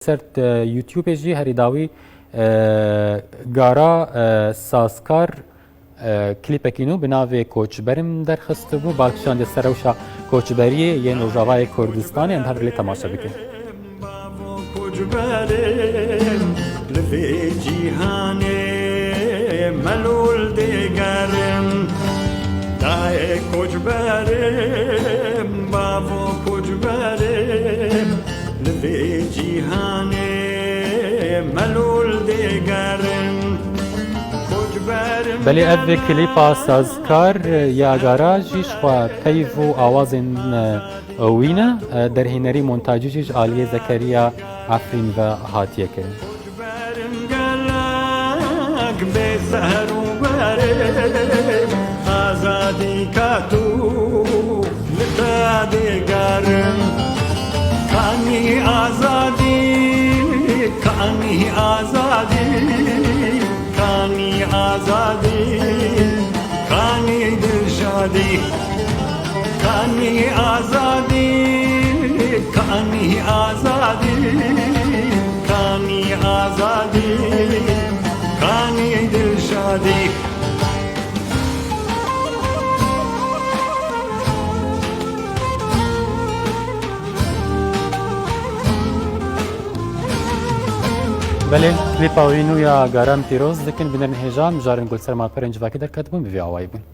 سرت یوتیوب جی هری داوی گارا سازکار کلیپکینو بناوی کوچبرم درخست بو باکشان د سروشا کوچبریه یه نوجوای کردستان اند هر لی تماشا بکن کوچبرم لفی جیهان ملول دیگرم دای کوچبرم بابو کوچبرم لفی جیهان ملول دیگرم بله اب کلیپا سازکار یا گاراجیش و پیف و آوازن وینه در هنری مونتاجیش آلیه زکریا عفرین و هاتیه کرد. آزادی کاتو لتادگارم کانی آزادی کانی آزادی کانی آزادی کانی دلشادی کانی آزادی کانی آزادی کانی آزادی کانی دلشادی بله کلیپا وینو یا گارم پیروز دکن بینن هجام جارن گل سرما پرنج واکی در کتبون بی آوایی بون